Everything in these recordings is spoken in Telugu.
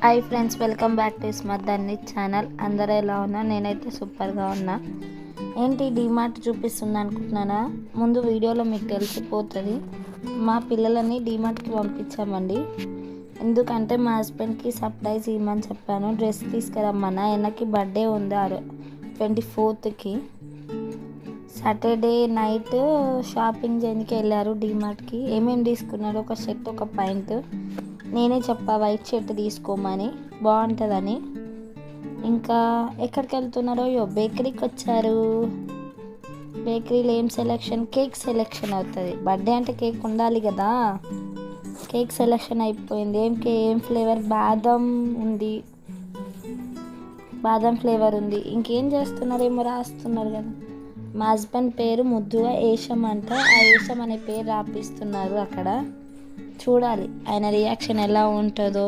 Hi friends, welcome back to స్మత్ ధన్ని ఛానల్. అందరూ ఎలా ఉన్నా? నేనైతే సూపర్గా ఉన్నా. ఏంటి డీమార్ట్ చూపిస్తుంది అనుకుంటున్నానా? ముందు వీడియోలో మీకు తెలిసిపోతుంది. మా పిల్లలని డీమార్ట్కి పంపించామండి. ఎందుకంటే మా హస్బెండ్కి సర్ప్రైజ్ ఇవ్వమని చెప్పాను. డ్రెస్ తీసుకురమ్మన్నా. ఎన్నకి బర్త్డే ఉంది 24కి. సాటర్డే నైట్ షాపింగ్ చేయడానికి వెళ్ళారు డీమార్ట్కి. ఏమేమి తీసుకున్నారు? ఒక షర్ట్, ఒక ప్యాంట్. నేనే చెప్పా వైట్ షర్ట్ తీసుకోమని, బాగుంటుందని. ఇంకా ఎక్కడికి వెళ్తున్నారో? బేకరీకి వచ్చారు. బేకరీలో ఏం సెలెక్షన్? కేక్ సెలెక్షన్ అవుతుంది. బర్త్డే అంటే కేక్ ఉండాలి కదా. కేక్ సెలెక్షన్ అయిపోయింది. ఏం ఫ్లేవర్? బాదం ఉంది, బాదం ఫ్లేవర్ ఉంది. ఇంకేం చేస్తున్నారు? ఏమో రాస్తున్నారు కదా. మా హస్బెండ్ పేరు ముద్దుగా ఏషం అంట. ఆ ఏషం అనే పేరు రాపిస్తున్నారు అక్కడ. చూడాలి ఆయన రియాక్షన్ ఎలా ఉంటుందో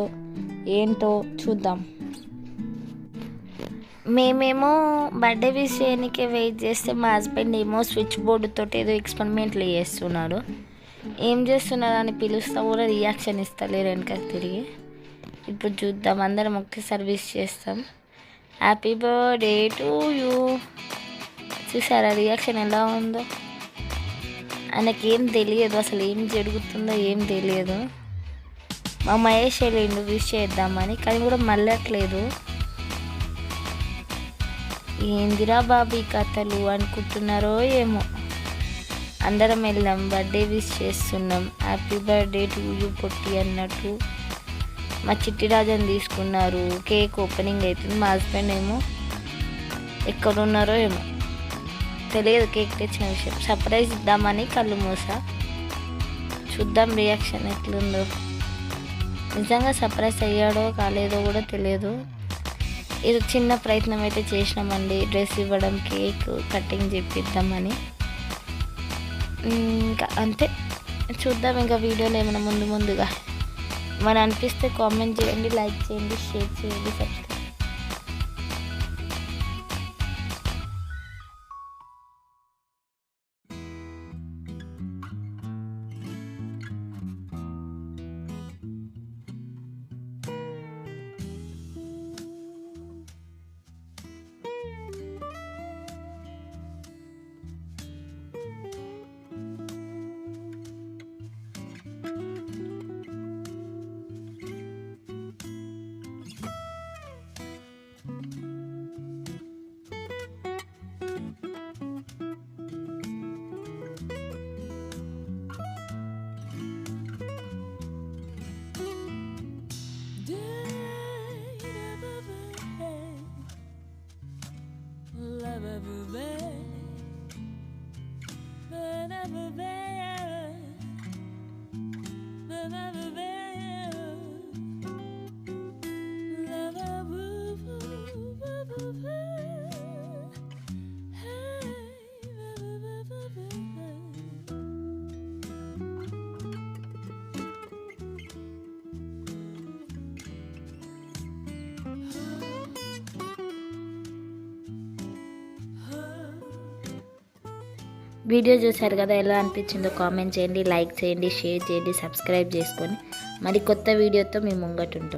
ఏంటో చూద్దాం. మేమేమో బర్త్డే విష్ చేయడానికే వెయిట్ చేస్తే మా హస్బెండ్ ఏమో స్విచ్ బోర్డుతో ఏదో ఎక్స్పెరిమెంట్లు చేస్తున్నాడు. ఏం చేస్తున్నాడు అని పిలుస్తా కూడా రియాక్షన్ ఇస్తలేరు వెనకకి తిరిగి. ఇప్పుడు చూద్దాం, అందరం ఒకేసారి విష్ చేస్తాం. Happy birthday to you. చూసారా రియాక్షన్ ఎలా ఉందో? ఆయనకేం తెలియదు, అసలు ఏం జరుగుతుందో ఏం తెలియదు. మా మహేష్ వెళ్ళిండు విష్ చేద్దామని, కానీ కూడా మళ్ళట్లేదు. ఏందిరా బాబు ఈ కథలు అనుకుంటున్నారో ఏమో. అందరం వెళ్దాం, బర్త్డే విష్ చేస్తున్నాం. హ్యాపీ బర్త్డే టు యూ పొట్టి అన్నట్టు. మా చిట్టి రాజని తీసుకున్నారు. కేక్ ఓపెనింగ్ అవుతుంది. మా హస్బెండ్ ఏమో ఎక్కడున్నారో ఏమో తెలియదు. కేక్ తెచ్చిన విషయం సర్ప్రైజ్ ఇద్దామని కళ్ళు మూసా. చూద్దాం రియాక్షన్ ఎట్లుందో. నిజంగా సర్ప్రైజ్ అయ్యాడో కాలేదో కూడా తెలియదు. ఇది చిన్న ప్రయత్నం అయితే చేసినామండి, డ్రెస్ ఇవ్వడం, కేక్ కటింగ్ చేపిద్దామని. ఇంకా అంతే. చూద్దాం ఇంకా వీడియోలో ఏమైనా ముందుగా మన అనిపిస్తే కామెంట్ చేయండి, లైక్ చేయండి, షేర్ చేయండి, సబ్స్క్రైబ్. వీడియో చూశారు కదా, ఎలా అనిపించిందో కామెంట్ చేయండి, లైక్ చేయండి, షేర్ చేయండి, సబ్స్క్రైబ్ చేసుకొని మరి కొత్త వీడియోతో మీ ముంగట ఉంటాం.